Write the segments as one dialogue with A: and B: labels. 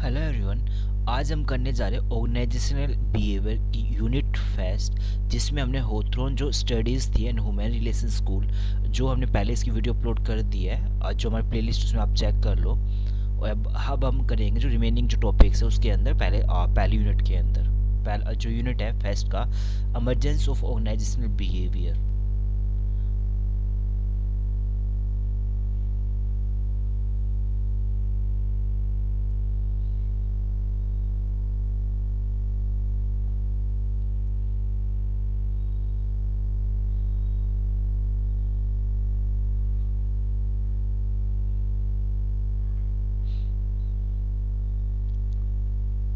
A: Hello everyone. आज हम करने जा रहे हैं ऑर्गेनाइजेशनल बिहेवियर की यूनिट फेस्ट, जिसमें हमने होथ्रोन जो स्टडीज़ थी एंड ह्यूमन रिलेशन स्कूल, जो हमने पहले इसकी वीडियो अपलोड कर दी है और जो हमारी प्लेलिस्ट उसमें आप चेक कर लो। और अब हम करेंगे जो रिमेनिंग जो टॉपिक्स है उसके अंदर पहली यूनिट के अंदर पहला जो यूनिट है फेस्ट का, emergence of organizational behaviour.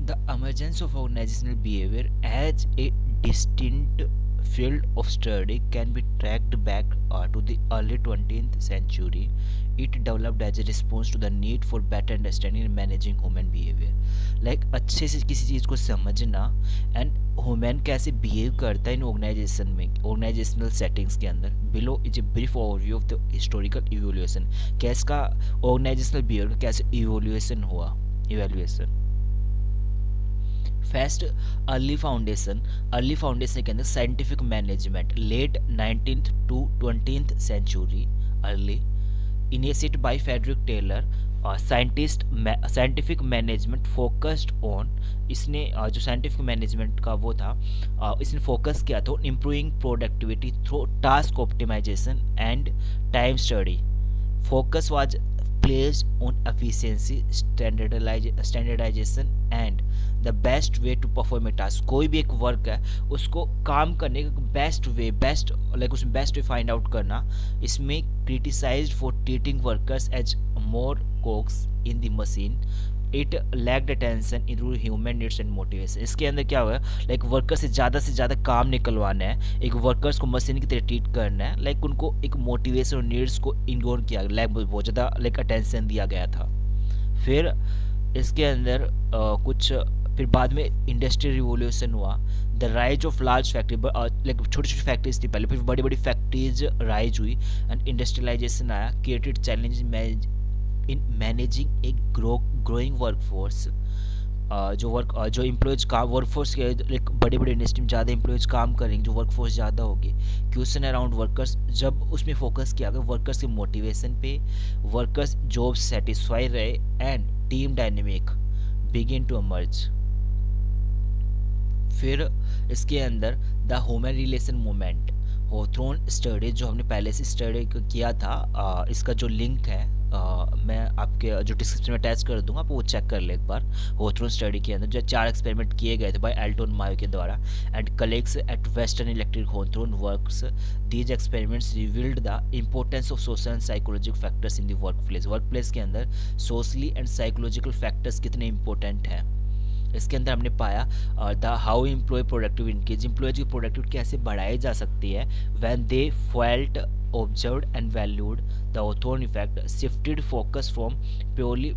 A: The emergence of organizational behavior as a distinct field of study can be tracked back to the early 20th century. It developed as a response to the need for better understanding and managing human behavior. Like अच्छे से किसी चीज़ को समझना and human कैसे behave करता है इन organisation में, ऑर्गेनाइजेशनल सेटिंग्स के अंदर। Below is a brief overview of the historical evolution, कैसे का ऑर्गेनाइजेशनल बिहेवियर का कैसे इवोल्यूशन। फर्स्ट, अर्ली फाउंडेशन के अंदर scientific management, late 19th to 20th century early, initiated by Frederick Taylor, scientific management focused on. इसने जो scientific management का वो था, इसने फोकस किया था improving productivity through task optimization and time study. Focus was placed on efficiency, standardization and the best way to perform a task। कोई भी एक वर्क है उसको काम करने का उसमें बेस्ट वे फाइंड आउट करना। इसमें criticized for treating workers as more cogs in the machine. It lacked attention in human needs and motivation. इसके अंदर क्या हुआ, लाइक वर्कर से ज़्यादा काम निकलवाना है, एक वर्कर्स को मशीन की तरह ट्रीट करना है, लाइक उनको एक मोटिवेशन और नीड्स को इग्नोर किया, लाइक बहुत ज़्यादा लाइक अटेंशन दिया गया था। फिर इसके अंदर कुछ फिर बाद में इंडस्ट्रियल रिवोल्यूशन हुआ। The rise of large factory, like छोटी छोटी फैक्ट्रीज थी पहले, फिर बड़ी बड़ी फैक्ट्रीज राइज हुई एंड इंडस्ट्रियलाइजेशन आया, created challenge in managing a growing workforce. जो एम्प्लॉयज का वर्कफोर्स के एक बड़े बड़े इंडस्ट्री में ज़्यादा एम्प्लॉयज काम करेंगे, जो वर्कफोर्स ज़्यादा होगी। क्वेश्चन अराउंड वर्कर्स, जब उसमें फोकस किया गया वर्कर्स के मोटिवेशन पे, वर्कर्स जॉब सेटिस्फाई रहे and team dynamic begin to emerge। फिर इसके अंदर the human relation movement, Hawthorne study जो हमने पहले से स्टडी किया था, इसका जो लिंक है मैं आपके जो डिस्क्रिप्शन में अटैच कर दूंगा, आप वो चेक कर ले एक बार। होथ्रोन स्टडी के अंदर जो 4 एक्सपेरिमेंट किए गए थे बाय एल्टन मायो के द्वारा and colleagues at western electric Hawthorne works. These experiments revealed the importance of social and psychological factors in the work place के अंदर सोशली एंड साइकोलॉजिकल फैक्टर्स कितने इंपॉर्टेंट हैं। इसके अंदर हमने पाया the how employ productive increase, employees की productivity कैसे बढ़ाई जा सकती है when they felt observed and valued. The Hawthorne effect shifted focus from purely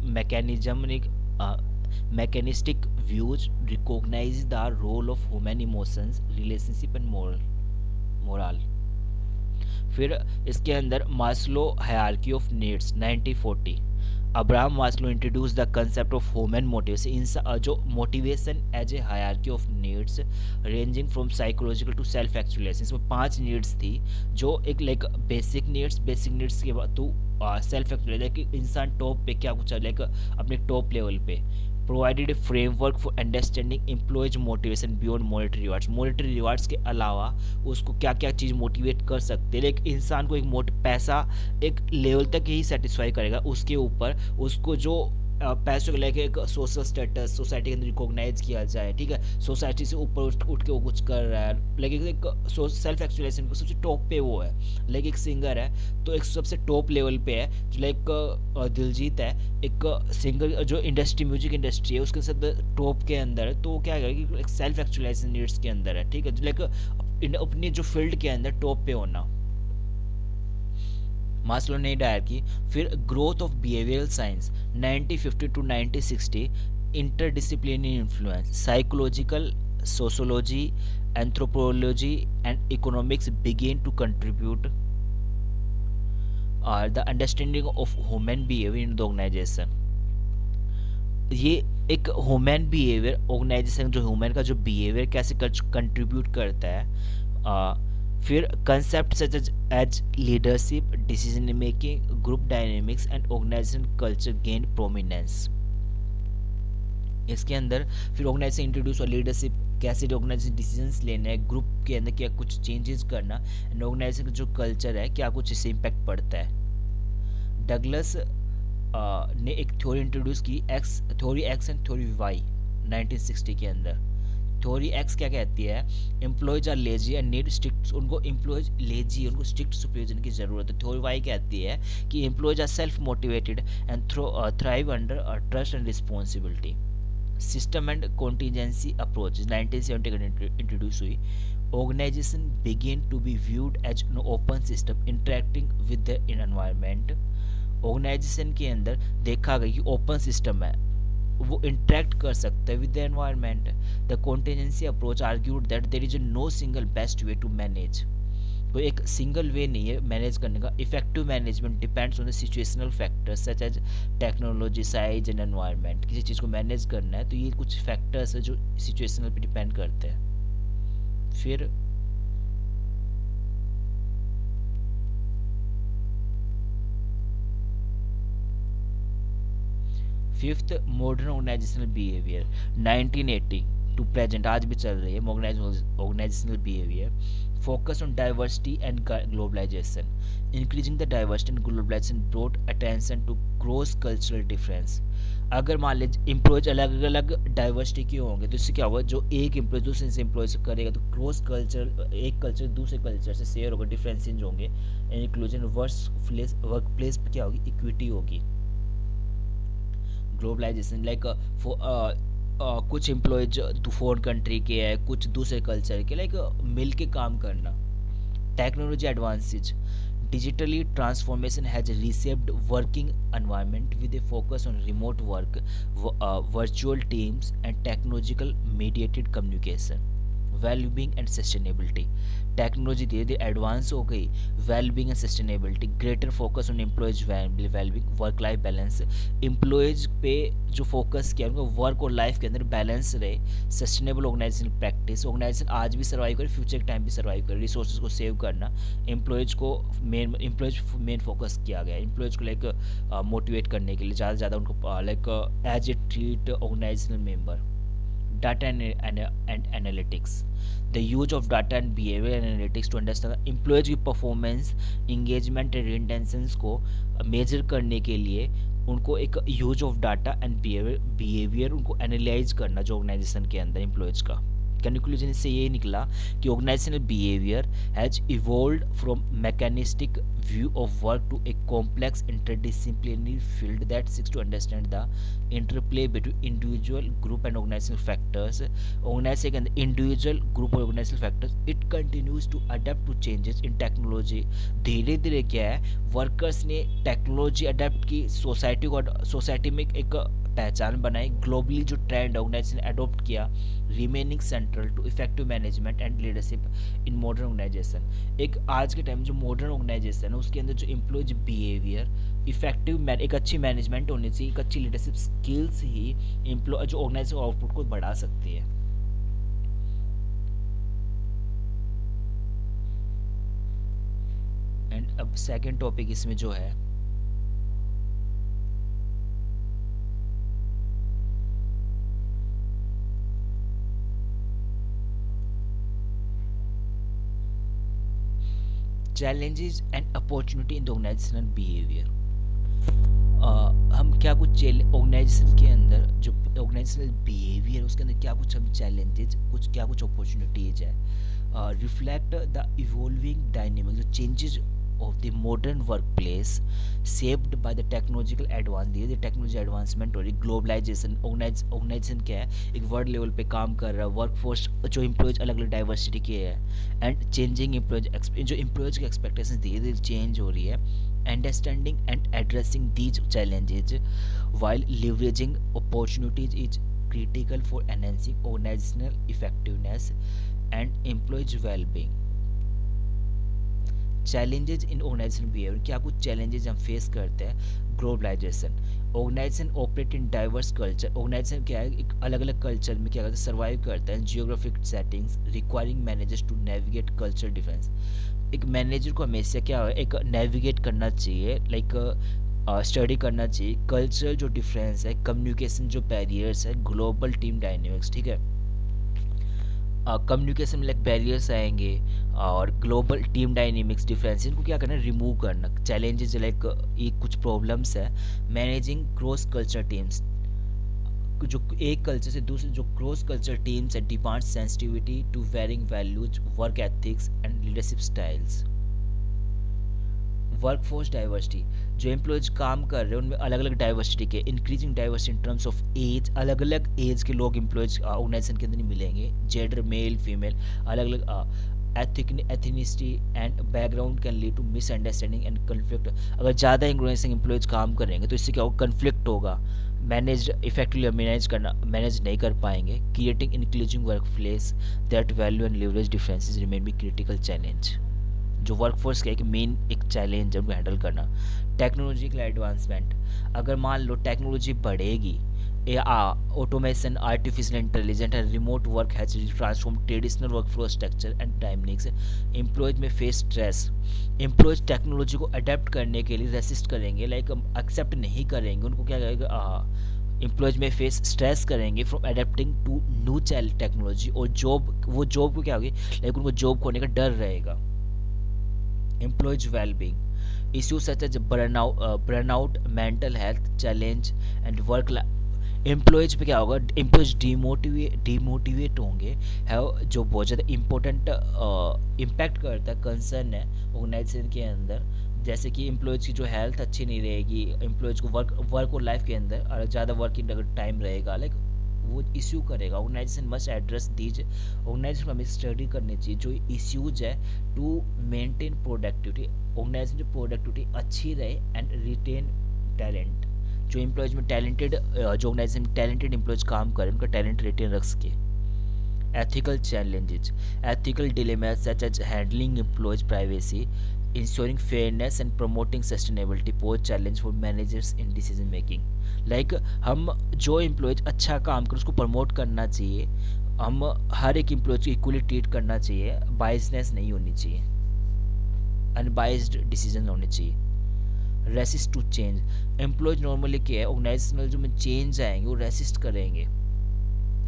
A: mechanistic views, recognise the role of human emotions, relationship and moral. फिर इसके अंदर Maslow hierarchy of needs 1940, Abraham Maslow introduce the concept of human motivation, जो motivation as a hierarchy of needs ranging from psychological to self actualization. इसमें 5 needs थी, जो एक like basic needs के बाद तो सेल्फ एक्चुअलाइजेशन, इंसान टॉप पे क्या कुछ लाइक अपने टॉप लेवल पे। Provided A framework for understanding employees motivation beyond monetary rewards के अलावा उसको क्या क्या चीज़ मोटिवेट कर सकते हैं। लेकिन इंसान को एक पैसा एक लेवल तक ही सेटिस्फाई करेगा, उसके ऊपर उसको जो पैसों को लेके एक सोशल स्टेटस सोसाइटी के अंदर रिकॉग्नाइज किया जाए, ठीक है, सोसाइटी से ऊपर उठ के वो कुछ कर रहा है, लेकिन एक सेल्फ एक्चुअलाइजेशन को सबसे टॉप पे वो है। लाइक एक सिंगर है तो एक सबसे टॉप लेवल पे है, जो लाइक दिलजीत है, एक सिंगर जो म्यूजिक इंडस्ट्री है उसके साथ टॉप के अंदर है, तो वो क्या करेगा कि एक सेल्फ एक्चुअलाइजेशन नीड्स के अंदर है, ठीक है, लाइक अपनी जो फील्ड के अंदर टॉप पे होना। मास्लो ने डायर की। फिर growth of behavioural science 1950 to 1960, interdisciplinary influence, psychological, sociology, anthropology and economics begin to contribute the understanding of human behavior in the organization। ये एक ह्यूमन बिहेवियर, ऑर्गेनाइजेशन जो ह्यूमन का जो बिहेवियर कैसे कंट्रीब्यूट करता है। फिर concept such as leadership, decision making, group dynamics and organization culture gain prominence. इसके अंदर फिर ऑर्गेनाइजेशन इंट्रोड्यूस और लीडरशिप, कैसे ऑर्गेनाइजेशन डिसीजंस लेना है, ग्रुप के अंदर क्या कुछ चेंजेस करना, एंड ऑर्गेनाइजेशन का जो कल्चर है क्या कुछ इससे इम्पैक्ट पड़ता है। डगलस ने एक थ्योरी इंट्रोड्यूस की, X theory X and theory Y, 1960 के अंदर। थ्योरी एक्स क्या कहती है, employees are lazy and need strict, उनको एम्प्लॉयज लेजी, उनको स्ट्रिक्ट सुपरविजन की ज़रूरत है। थ्योरी वाई कहती है कि employees are self motivated and thrive under trust and responsibility. System and contingency approach 1970 का इंट्रोड्यूस हुई। Organization begin to be viewed as an open system interacting with the environment. Organisation के अंदर देखा गया कि ओपन सिस्टम है, वो interact कर सकते हैं with the environment. The contingency approach argued that there is no single best way to manage, कोई एक सिंगल वे नहीं है मैनेज करने का। Effective management depends on the situational factors such as technology, size and environment. किसी चीज़ को manage करना है तो ये कुछ फैक्टर्स है जो सिचुएशनल पे डिपेंड करते हैं। फिर fifth, modern organizational behaviour 1980 to present, आज भी चल रही है organizational behaviour. Focus on diversity and globalization, increasing the diversity and globalization brought attention to cross cultural difference. अगर मान लीजिए एम्प्लॉयज अलग अलग डाइवर्सिटी के होंगे तो इससे क्या होगा, जो एक एम्प्लॉय दूसरे से एम्प्लॉय से करेगा तो क्रॉस कल्चर, एक कल्चर दूसरे कल्चर से शेयर होगा, डिफरेंसेस होंगे। इंक्लूजन वर्क प्लेस पर क्या होगी, इक्विटी होगी। ग्लोबलाइजेशन लाइक कुछ एम्प्लॉयज फॉरेन कंट्री के हैं, कुछ दूसरे कल्चर के, लाइक मिल के काम करना। Technology advances, digitally transformation has reshaped working environment with a focus on remote work, virtual teams and technological mediated communication। Wellbeing and sustainability, technology धीरे धीरे एडवांस हो गई। Wellbeing and sustainability, greater focus on employees wellbeing, work life balance, employees पे जो focus किया उनको work और life के अंदर बैलेंस रहे। सस्टेनेबल ऑर्गेनाइजेशन प्रैक्टिस, ऑर्गेनाइजेशन आज भी सर्वाइव करे, फ्यूचर के टाइम भी सर्वाइव करे। रिसोर्सेज को सेव करना, एम्प्लॉयज मेन फोकस किया गया। एम्प्लॉयज को लाइक मोटिवेट करने के लिए ज़्यादा से ज़्यादा उनको like as a treat organizational member. Data and analytics, the use of data and behavior analytics to understand employees की performance, engagement and intentions को मेजर करने के लिए उनको एक use of data and behaviour उनको एनालाइज करना जो ऑर्गेनाइजेशन के अंदर एम्प्लॉयज का। कंक्लूजन इससे ये निकला कि organisational behaviour has evolved from mechanistic view of work to a complex interdisciplinary field that seeks to understand the interplay between individual, group and organisational factors. Organisation के अंदर इंडिविजुअल, ग्रुप और organisational factors, it continues to adapt to changes in technology. धीरे धीरे क्या है, workers ने technology adapt की, society में एक पहचान बनाई। ग्लोबली जो ट्रेंड ऑर्गेनाइजेशन अडोप्ट किया, remaining central to effective management and leadership in modern organisation. एक आज के टाइम जो मॉडर्न ऑर्गेनाइजेशन है उसके अंदर जो एम्प्लॉयज बिहेवियर, इफेक्टिव एक अच्छी मैनेजमेंट होनी चाहिए, एक अच्छी लीडरशिप स्किल्स ही एम्प्लॉय जो ऑर्गेनाइजेशन आउटपुट को बढ़ा सकती है। एंड अब सेकेंड टॉपिक इसमें जो है challenges and opportunity in the organizational behavior। हम क्या कुछ ऑर्गेनाइजेशन के अंदर जो ऑर्गेनाइजेशनल बिहेवियर है उसके अंदर क्या कुछ हम चैलेंजेस, कुछ क्या कुछ अपॉर्चुनिटीज है। रिफ्लेक्ट द इवॉल्विंग डायनेमिक, जो changes of the modern workplace shaped by the technological advance, धीरे धीरे टेक्नोलॉजी एडवांसमेंट हो रही। ग्लोबलाइजेशन, ऑर्गेनाइजेशन क्या है, एक वर्ल्ड लेवल पे काम कर रहा है, वर्कफोर्स जो एम्प्लॉयज अलग अलग डाइवर्सिटी के है, एंड चेंजिंग एम्प्लॉयज, जो एम्प्लॉयज की एक्सपेक्टेशन धीरे धीरे चेंज हो रही है। Understanding and addressing these challenges while leveraging opportunities is critical for enhancing organizational effectiveness and employees well-being। Challenges in organisation behaviour, क्या कुछ चैलेंजेस हम फेस करते हैं। Globalisation, organisation operate in diverse culture, organisation क्या है, एक अलग अलग कल्चर में क्या करता है, सर्वाइव करता है, geographic settings requiring managers to navigate culture difference. एक मैनेजर को हमेशा क्या है, एक नेविगेट करना चाहिए, लाइक स्टडी करना चाहिए कल्चरल जो डिफरेंस है, कम्युनिकेशन जो बैरियर्स है, ग्लोबल टीम डायनेमिक्स, ठीक है। कम्युनिकेशन में लाइक बैरियर्स आएंगे और ग्लोबल टीम डायनेमिक्स डिफरेंस, इनको क्या करना है, रिमूव करना, चैलेंजेस लाइक ये कुछ प्रॉब्लम्स है, मैनेजिंग क्रॉस कल्चर टीम्स, जो एक कल्चर से दूसरे जो क्रॉस कल्चर टीम्स है demand sensitivity to varying values, work ethics and leadership styles. Workforce diversity, जो एम्प्लॉयज काम कर रहे हैं उनमें अलग अलग डाइवर्सिटी के, increasing diversity in terms of age, अलग अलग एज के लोग एम्प्लॉयज ऑर्गेनाइजेशन के अंदर नहीं मिलेंगे, जेंडर मेल फीमेल, अलग अलग ethnicity and background can lead to misunderstanding and conflict. अगर ज़्यादा ऑर्गेनाइजेशन एम्प्लॉयज काम करेंगे तो इससे क्या होगा, कन्फ्लिक्ट होगा, मैनेज इफेक्टिवली मैनेज नहीं कर पाएंगे, creating inclusive work place that value and leverage differences remain B critical challenge. जो वर्कफोर्स का एक मेन एक चैलेंज है उनको हैंडल करना। टेक्नोलॉजिकल एडवांसमेंट, अगर मान लो टेक्नोलॉजी बढ़ेगी, a automation, artificial intelligence and remote work has transform traditional workflow structure and timings, employees में फेस स्ट्रेस, एम्प्लॉयज टेक्नोलॉजी को अडेप्ट करने के लिए रेसिस्ट करेंगे, लाइक एक्सेप्ट नहीं करेंगे, उनको क्या करेगा, एम्प्लॉयज में फेस स्ट्रेस करेंगे from adapting to new technology, और जॉब को क्या होगी, लाइक उनको जॉब खोने का डर रहेगा। employees well-being, issues such as burnout, mental health challenge and work employees पे क्या होगा, एम्प्लॉयज डिमोटिवेट होंगे, है जो बहुत ज़्यादा इम्पोर्टेंट इम्पैक्ट करता है, कंसर्न है ऑर्गेनाइजेशन के अंदर, जैसे कि एम्प्लॉयज़ की जो हेल्थ अच्छी नहीं रहेगी, एम्प्लॉयज़ को वर्क और लाइफ के अंदर अगर ज़्यादा वर्किंग अगर टाइम रहेगा, लाइक वो इश्यू करेगा। Organisation must address these, organisation को हमें स्टडी करनी चाहिए जो इश्यूज है टू मेंटेन प्रोडक्टिविटी, ऑर्गेनाइजेशन जो प्रोडक्टिविटी अच्छी रहे एंड रिटेन टैलेंट, जो एम्प्लॉयज में टैलेंटेड, जो ऑर्गेनाइजेशन में टैलेंटेड एम्प्लॉयज काम करें उनका टैलेंट रिटेन रख सके। ethical challenges, ethical dilemmas such as handling employees' privacy, ensuring fairness and promoting sustainability pose challenge for managers in decision making. Like हम जो एम्प्लॉयज अच्छा काम कर उसको प्रमोट करना चाहिए, हम हर एक एम्प्लॉयज को इक्वली ट्रीट करना चाहिए, बायसनेस नहीं होनी चाहिए, अनबाइस्ड डिसीजन होने चाहिए। Resist to change, employees normally क्या है, ऑर्गेनाइजेशनल जो में चेंज आएंगे वो रेसिस्ट करेंगे,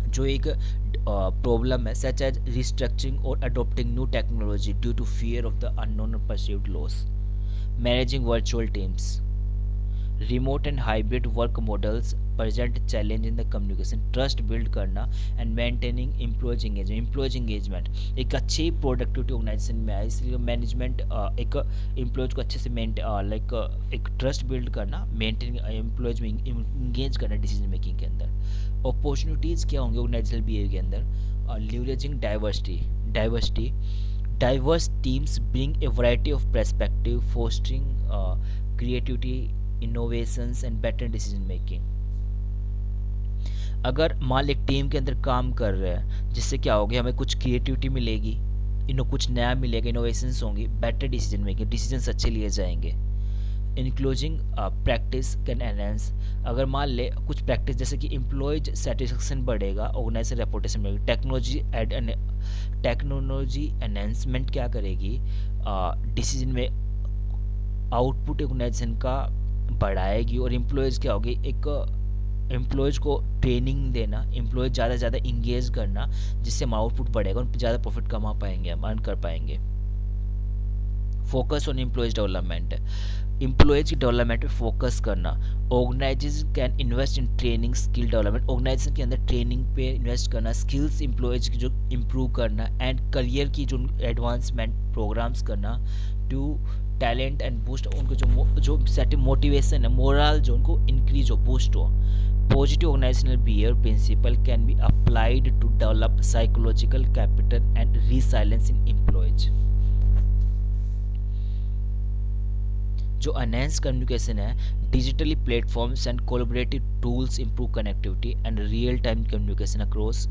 A: जो एक प्रॉब्लम है, सच एज रिस्ट्रक्चरिंग और adopting new technology due to fear of the unknown और perceived loss. Managing virtual teams, remote and hybrid work models present challenge in the communication, trust build करना and maintaining employees engagement, एक अच्छी productivity organisation में आए, इसलिए management एक employees को अच्छे से लाइक एक ट्रस्ट बिल्ड करना, मेंटेन एम्प्लॉयज में इंगेज करना डिसीजन मेकिंग के अंदर। अपॉर्चुनिटीज़ क्या होंगे ऑर्गेनाइजेशनल बिहेवियर के अंदर, leveraging diversity, diverse teams bring a variety of perspective, fostering creativity, innovations and better decision making. अगर मान एक टीम के अंदर काम कर रहे हैं, जिससे क्या होगी, हमें कुछ क्रिएटिविटी मिलेगी, कुछ नया मिलेगा, इनोवेशंस होंगी, बेटर डिसीजन मेकिंग, डिसीजंस अच्छे लिए जाएंगे। इंक्लूजिंग प्रैक्टिस कैन एनहेंस, अगर मान ले कुछ प्रैक्टिस जैसे कि एम्प्लॉयज सेटिस्फेक्शन बढ़ेगा, ऑर्गेनाइजेशन रेपुटेशन बढ़ेगी, टेक्नोलॉजी एनहेंसमेंट क्या करेगी, डिसीजन में आउटपुट ऑर्गेनाइजेशन का बढ़ाएगी, और एम्प्लॉयज़ क्या होगी, एक एम्प्लॉयज़ को ट्रेनिंग देना, एम्प्लॉयज ज़्यादा से ज़्यादा इंगेज करना, जिससे हम आउटपुट बढ़ेगा, उन पर ज़्यादा प्रॉफिट कमा पाएंगे, हम अर्न कर पाएंगे। Focus on employees development, employees की डेवलपमेंट पे फोकस करना, organisation can invest in training skill development, organisation के अंदर ट्रेनिंग पे इन्वेस्ट करना, स्किल्स एम्प्लॉयज की जो इम्प्रूव करना एंड करियर की जो एडवांसमेंट प्रोग्राम्स करना टू टैलेंट एंड बूस्ट, उनको जो सेटिंग मोटिवेशन है, मोरल जो उनको इंक्रीज हो, बूस्ट हो। Positive organisational behaviour principle can be applied to develop psychological capital and resilience in employees. जो एनहेंस कम्युनिकेशन है, digitally platforms and collaborative tools improve connectivity and real time communication across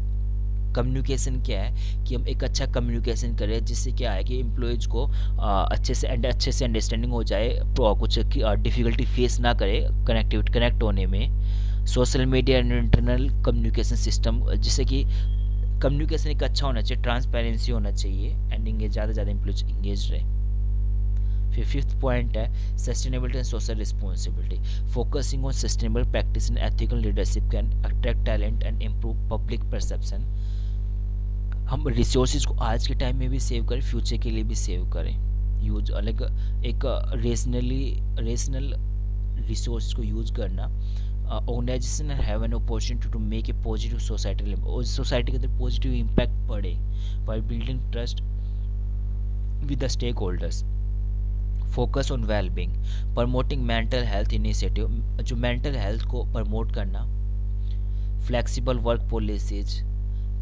A: communication क्या है कि हम एक अच्छा communication करें, जिससे क्या है कि एम्प्लॉयज़ को अच्छे से अंडरस्टैंडिंग हो जाए, कुछ डिफ़िकल्टी फेस ना करे कनेक्ट होने में। Social media and internal communication system, जिससे कि कम्युनिकेशन एक अच्छा होना चाहिए, ट्रांसपेरेंसी होना चाहिए, एंड इंगेज ज़्यादा से ज़्यादा एम्प्लॉयज इंगेज रहे। फिर फिफ्थ पॉइंट है sustainability and social responsibility. Focusing on sustainable practice and ethical leadership can attract talent and improve public perception. हम रिसोर्सेज को आज के टाइम में भी सेव करें, फ्यूचर के लिए भी सेव करें। यूज अलग एक रेशनल रिसोर्स को यूज करना। Organisation have an opportunity to make a positive society, और सोसाइटी के अंदर पॉजिटिव इम्पैक्ट पड़े by building trust with the stakeholders. Focus on wellbeing, promoting mental health initiative, जो मेंटल हेल्थ को promote करना। Flexible work policies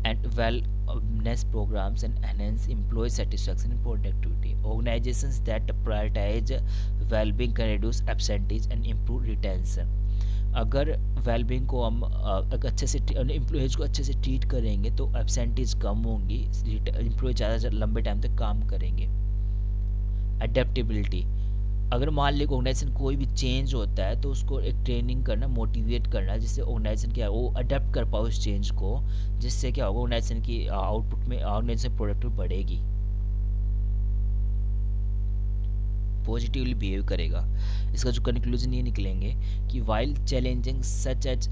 A: and wellness programs and enhance employee satisfaction and productivity. Organizations that prioritize well-being can reduce absenteeism and improve retention. अगर wellbeing को हम अच्छे से employees को अच्छे से ट्रीट करेंगे तो एब्सेंटीज कम होंगी, एम्प्लॉय ज़्यादा लंबे टाइम तक काम करेंगे। अडेप्टेबिलिटी, अगर मान लीजिए ऑर्गेनाइजेशन कोई भी चेंज होता है तो उसको एक ट्रेनिंग करना, मोटिवेट करना, जिससे ऑर्गेनाइजेशन क्या है वो अडेप्ट कर पाओ उस चेंज को, जिससे क्या होगा ऑर्गेनाइजेशन की आउटपुट में ऑर्गेनाइजेशन प्रोडक्टिव बढ़ेगी, पॉजिटिवली बिहेव करेगा। इसका जो कंक्लूजन ये निकलेंगे कि while challenging such as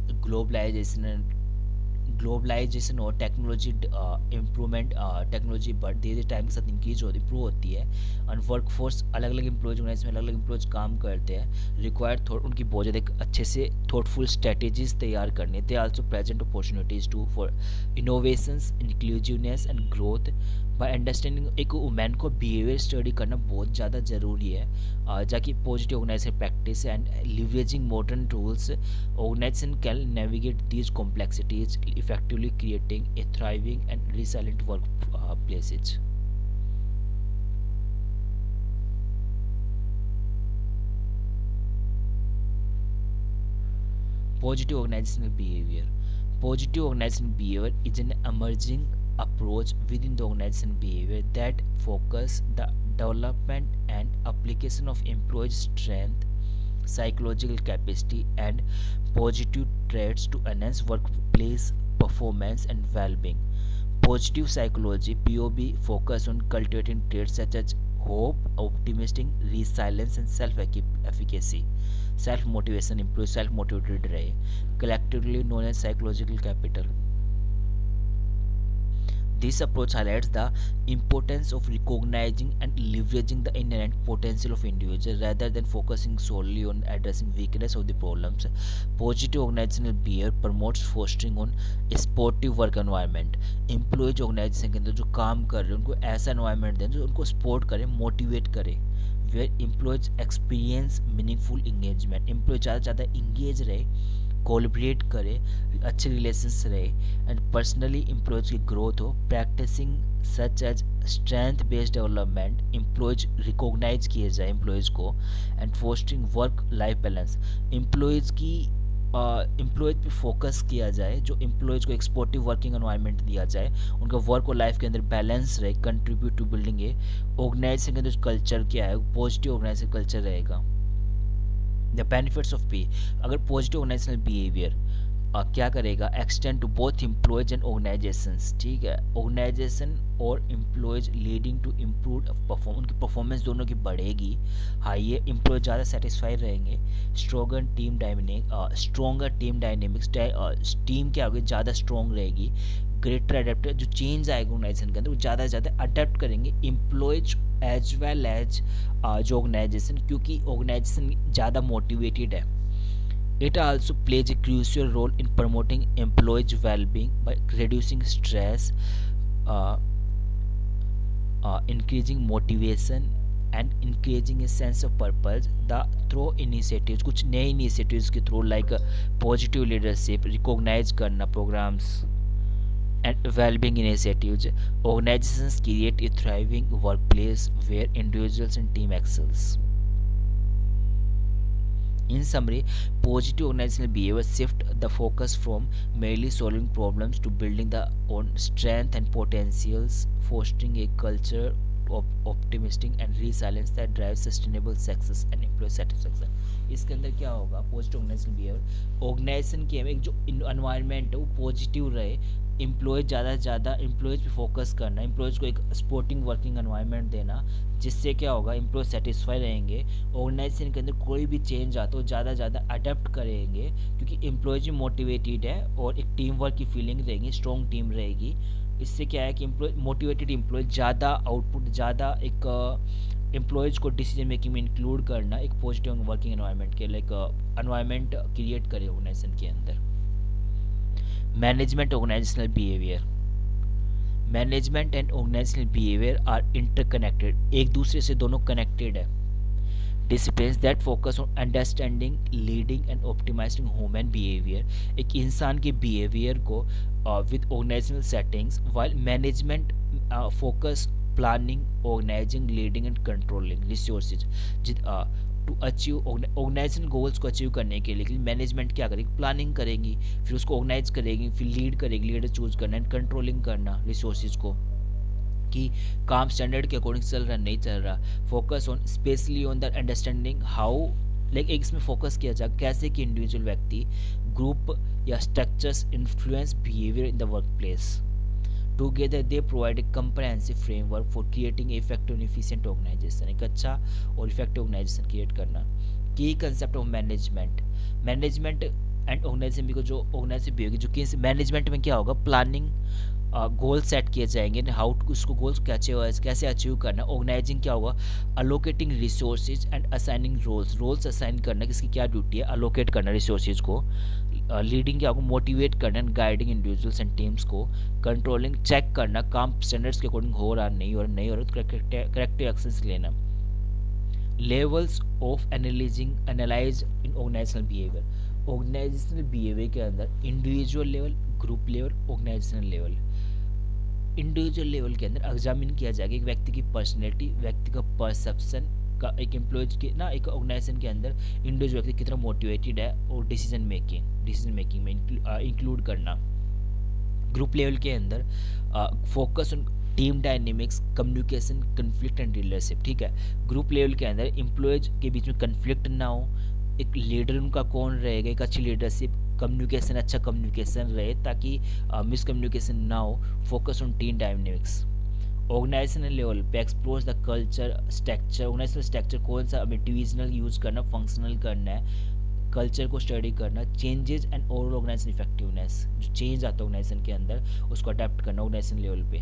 A: globalisation और टेक्नोलॉजी इम्प्रूवमेंट, टेक्नोलॉजी धीरे धीरे टाइम के साथ इम्प्रूव होती है, और वर्कफोर्स अलग अलग एम्प्लॉयज ऑर्गेनाइज में अलग अलग एम्प्लॉयज काम करते हैं, रिक्वायर उनकी बहुत ज़्यादा एक अच्छे से थॉटफुल स्ट्रेटेजीज तैयार करने। They also present opportunities to for innovations, inclusiveness and growth. By understanding, एक वुमेन को बिहेवियर स्टडी करना बहुत ज़्यादा ज़रूरी है, जाकि positive organisation practice and leveraging modern tools, organisation can navigate these complexities effectively creating a thriving and resilient workplaces. Positive organizational behavior. Positive organizational behavior is an emerging approach within the organizational behavior that focus the development and application of employee strength, psychological capacity and positive traits to enhance workplace performance and well-being. Positive psychology (POB) focus on cultivating traits such as hope, optimism, resilience and self-efficacy. Self-motivation, improve self-motivated रहे, collectively known as psychological capital. This approach highlights the importance of recognizing and leveraging the inherent potential of individuals rather than focusing solely on addressing weakness of the problems. Positive organizational behavior promotes fostering on a sportive work environment. Employees organization के अंदर जो काम कर रहे हैं उनको ऐसा environment दें जो उनको support करे, motivate करे, where employees experience meaningful engagement. Employees ज़्यादा ज़्यादा engage रहे, कोलब्रेट करे, अच्छे रिलेशंस रहे एंड पर्सनली एम्प्लॉयज की ग्रोथ हो। Practising such as strength based development, employees recognise किए जाए एम्प्लॉयज़ को and fostering work life balance, employees की एम्प्लॉयज पे फोकस किया जाए, जो एम्प्लॉयज़ को एक स्पोर्टिव वर्किंग एनवायरनमेंट दिया जाए, उनका वर्क और लाइफ के अंदर बैलेंस रहे, contribute to building a organisation के अंदर कल्चर क्या है, पॉजिटिव ऑर्गेनाइजेशन कल्चर रहेगा। द बेनिफिट्स ऑफ पे, अगर पॉजिटिव ऑर्गेनाइजेशनल बिहेवियर क्या करेगा, extend to both employees and organisations, ठीक है, ऑर्गेनाइजेशन और एम्प्लॉयज लीडिंग टू इम्प्रूव उनकी परफॉर्मेंस दोनों की बढ़ेगी, हाई एम्प्लॉयज ज़्यादा सेटिस्फाइड रहेंगे, स्ट्रॉन्गर टीम डायनेमिक्स, टीम क्या होगी ज़्यादा स्ट्रॉन्ग रहेगी, ग्रेटर अडेप्टर, जो चेंज आएगा ऑर्गेनाइजेशन के अंदर वो ज़्यादा से ज़्यादा अडेप्ट करेंगे एम्प्लॉयज एज वेल एज जो ऑर्गेनाइजेशन, क्योंकि ऑर्गेनाइजेशन ज़्यादा मोटिवेटेड है। It also plays a crucial role in promoting employees' well-being by reducing stress, uh, increasing motivation, and encouraging a sense of purpose. The through initiatives, कुछ नए initiatives के through like positive leadership, recognize करना programs and well-being initiatives, organizations create a thriving workplace where individuals and team excels. In summary, positive organizational behavior shift the focus from merely solving problems to building the own strength and potentials, fostering a culture of optimistic and resilience that drives sustainable success and employee satisfaction. इसके अंदर क्या होगा, positive organisation behaviour, organisation की एक जो environment है वो positive रहे, एम्प्लॉय ज़्यादा से ज़्यादा एम्प्लॉयज़ पे फोकस करना, एम्प्लॉयज़ को एक स्पोर्टिंग वर्किंग एनवायरनमेंट देना, जिससे क्या होगा, एम्प्लॉय सेटिस्फाई रहेंगे, ऑर्गेनाइजेशन के अंदर कोई भी चेंज आता हो ज़्यादा से ज़्यादा अडेप्ट करेंगे, क्योंकि एम्प्लॉयज भी मोटिवेटेड है और एक टीम वर्क की फीलिंग रहेगी, स्ट्रॉन्ग टीम रहेगी। इससे क्या है कि एम्प्लॉय मोटिवेटेड एम्प्लॉय ज़्यादा आउटपुट, ज़्यादा एक एम्प्लॉयज़ को डिसीजन मेकिंग में इंक्लूड करना एक पॉजिटिव वर्किंग एनवायरनमेंट के लाइक एनवायरनमेंट क्रिएट करे ऑर्गेनाइजेशन के अंदर। Management organisational behaviour, management and organisational behaviour are interconnected, एक दूसरे से दोनों कनेक्टेड है। Disciplines that focus on understanding, leading and optimising human behaviour, एक इंसान के बिहेवियर को with organisational settings, while management focus planning, organising, leading and controlling resources. To achieve organisation goals को अचीव करने के लिए मैनेजमेंट क्या करेगी, प्लानिंग करेगी, फिर उसको ऑर्गेनाइज करेगी, फिर लीड करेगी, लीडर चूज करना एंड कंट्रोलिंग करना रिसोर्सेज को, कि काम स्टैंडर्ड के अकॉर्डिंग चल रहा नहीं चल रहा। Focus on specially on the understanding how, like एक इसमें फोकस किया जाए कैसे कि इंडिविजुअल व्यक्ति, ग्रुप या structures influence behaviour in the work place. Together they provide a comprehensive framework for creating effective and efficient organisation, एक अच्छा और इफेक्टिव ऑर्गेनाइजेशन क्रिएट करना। Key concept of management, management and organisation भी को जो organisation भी होगी, जो कि मैनेजमेंट में क्या होगा, प्लानिंग, गोल सेट किए जाएंगे, हाउ उसको गोल्स कैसे अचीव करना। ऑर्गेनाइजिंग क्या होगा, allocating resources and assigning roles, roles assign करना, किसकी क्या ड्यूटी है, अलोकेट करना रिसोर्सेज को। लीडिंग क्या होगा, मोटिवेट करना and guiding individuals and teams को। कंट्रोलिंग, चेक करना काम स्टैंडर्ड्स के अकॉर्डिंग हो रहा नहीं हो रहा, नहीं हो रहा तो करेक्टिव एक्शंस लेना। Levels of analyse in organisational behaviour, organisational behaviour के अंदर individual level, group level, organisational level. Individual level के अंदर एग्जामिन किया जाएगा एक व्यक्ति की पर्सनैलिटी, व्यक्ति का परसेप्शन का, एक एम्प्लॉयज के ना एक ऑर्गेनाइजेशन के अंदर इंडिविजुअल व्यक्ति कितना मोटिवेटेड है, और डिसीजन मेकिंग में इंक्लूड करना। ग्रुप लेवल के अंदर focus on team dynamics, communication, conflict and leadership, ठीक है। ग्रुप लेवल के अंदर एम्प्लॉयज के बीच में कन्फ्लिक्ट ना हो, एक लीडर उनका कौन रहेगा, एक अच्छी लीडरशिप, कम्युनिकेशन, अच्छा कम्युनिकेशन रहे ताकि मिसकम्युनिकेशन ना हो। Focus on team dynamics. Organizational level पे explores the culture structure, organizational structure कौन सा हमें डिविजनल यूज करना, फंक्शनल करना है, कल्चर को स्टडी करना। Changes and overall organisation effectiveness, जो चेंज आता है ऑर्गेनाइजेशन के अंदर उसको अडेप्ट करना ऑर्गेनाइजेशन लेवल पे।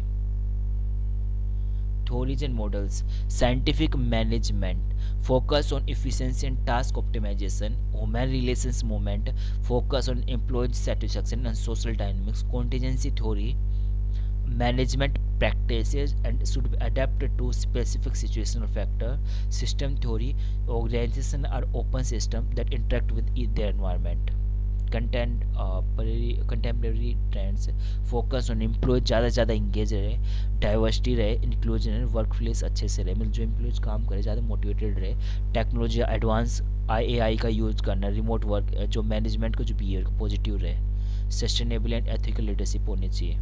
A: Theories and models, scientific management, focus on efficiency and task optimization, human relations movement, focus on employee satisfaction and social dynamics, contingency theory, management practices and should be adapted to specific situational factor, system theory, organization are open system that interact with their environment, contemporary trends, focus on employee ज़्यादा से ज़्यादा engage रहे, diversity रहे, inclusion रहे, work place अच्छे से रहे, मतलब जो एम्प्लॉयज काम करे ज़्यादा मोटिवेटेड रहे, टेक्नोलॉजी एडवांस AI का यूज़ करना, रिमोट वर्क, जो मैनेजमेंट को जो बिहेवियर पॉजिटिव रहे, सस्टेनेबल एंड एथिकल लीडरशिप होनी चाहिए।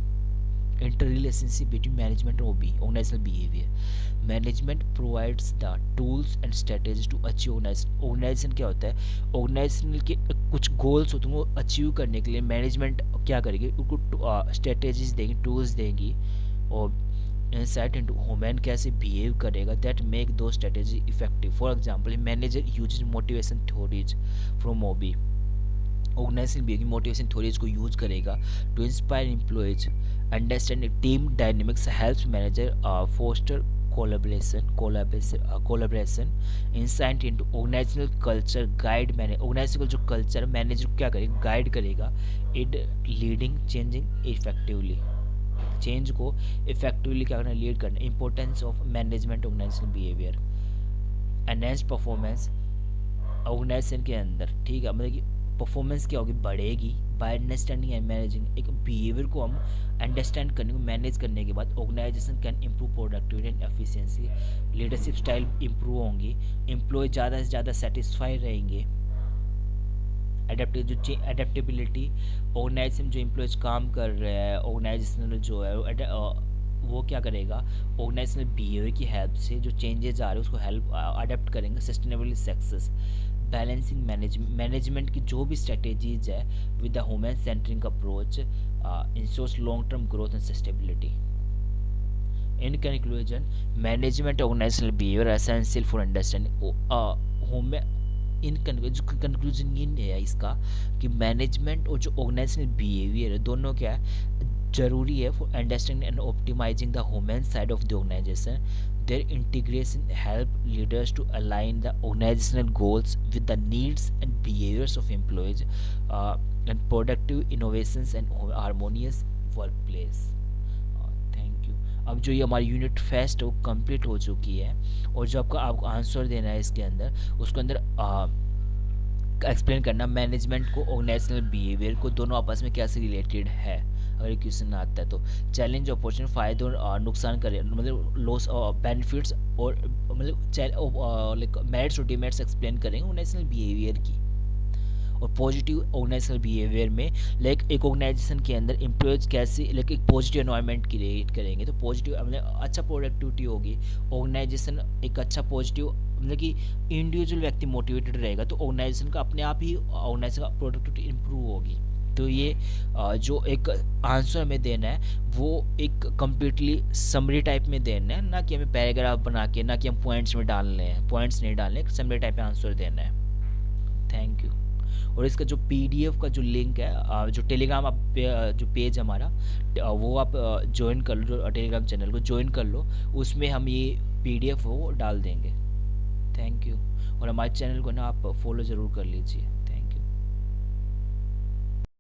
A: इंटर रिलेशनशिप बिटवीन मैनेजमेंट और organisational behaviour, management provides the tools and strategies to achieve organisation क्या होता है, ऑर्गेनाइजेशन के कुछ गोल्स होते हैं वो अचीव करने के लिए मैनेजमेंट क्या करेगी, उनको स्ट्रेटेजीज देंगी, टूल्स देंगी, और इंसाइट इनटू ह्यूमन कैसे बिहेव करेगा that make those strategy effective. For example manager uses motivation theories from OB, organisation behaviour motivation theories को यूज करेगा to inspire employees, understanding team dynamics helps manager foster collaboration, insight into organisational culture guide, organisational जो culture manager क्या करेगा, guide करेगा, it leading changing effectively, change को effectively क्या करना, lead करना। Importance of management organisational behaviour, enhance performance organisation के अंदर, ठीक है, मतलब कि परफॉर्मेंस क्या होगी, बढ़ेगी बाय अंडरस्टैंडिंग एंड मैनेजिंग, एक बिहेवियर को हम अंडरस्टैंड करने को मैनेज करने के बाद organisation can improve productivity and efficiency, leadership style improve होंगी, एम्प्लॉय ज़्यादा से ज़्यादा सेटिस्फाई रहेंगे, एडेप्टेबिलिटी, ऑर्गेनाइजेशन जो एम्प्लॉयज काम कर रहे हैं, ऑर्गेनाइजेशनल जो है वो क्या करेगा, ऑर्गेनाइजेशनल बिहेवियर की हेल्प से जो चेंजेस आ रहे हैं उसको हेल्प अडेप्ट करेंगे, सस्टेनेबल सक्सेस, बैलेंसिंग मैनेजमेंट की जो भी स्ट्रेटेजीज है with the human centring approach ensures long term growth and sustainability. In conclusion, management organizational behavior are essential for understanding conclusion ये है इसका कि मैनेजमेंट और जो ऑर्गेनाइजेशनल बिहेवियर है दोनों क्या है, जरूरी है for understanding and optimising the human side of the organisation. Their integration help leaders to align the organisational goals with the needs and behaviours of employees and productive innovations and harmonious workplace. Thank you. अब जो ये हमारी unit fest है वो complete हो चुकी है, और जो आपको आंसर देना है इसके अंदर, उसके अंदर एक्सप्लेन करना मैनेजमेंट को ऑर्गेनाइजेशनल बिहेवियर को दोनों आपस में कैसे रिलेटेड है. अगर क्वेश्चन आता है तो चैलेंज अपॉर्चुनिटी, फ़ायदे और नुकसान करे, मतलब लॉस और बेनिफिट्स, और मतलब मेरिट्स और डिमेरिट्स एक्सप्लेन करेंगे ऑर्गेनाइजेशनल बिहेवियर की. और पॉजिटिव ऑर्गेनाइजेशनल बिहेवियर में लाइक एक ऑर्गेनाइजेशन के अंदर एम्प्लॉयज कैसे लाइक एक पॉजिटिव एनवायरनमेंट क्रिएट करेंगे तो पॉजिटिव मतलब अच्छा प्रोडक्टिविटी होगी. ऑर्गेनाइजेशन एक अच्छा पॉजिटिव मतलब कि इंडिविजुअल व्यक्ति मोटिवेटेड रहेगा तो ऑर्गेनाइजेशन का अपने आप ही ऑर्गेनाइजेशन का प्रोडक्टिविटी इंप्रूव होगी. तो ये जो एक आंसर हमें देना है वो एक कम्प्लीटली समरी टाइप में देना है, ना कि हमें पैराग्राफ बना के, ना कि हम पॉइंट्स में डालने हैं, पॉइंट्स नहीं डालने, समरी टाइप में आंसर देना है. Thank you. और इसका जो पीडीएफ का जो लिंक है, जो टेलीग्राम आप जो पेज हमारा वो आप ज्वाइन कर लो, जो टेलीग्राम चैनल को ज्वाइन कर लो, उसमें हम ये पीडीएफ वो डाल देंगे. Thank you. और हमारे चैनल को ना आप फॉलो ज़रूर कर लीजिए.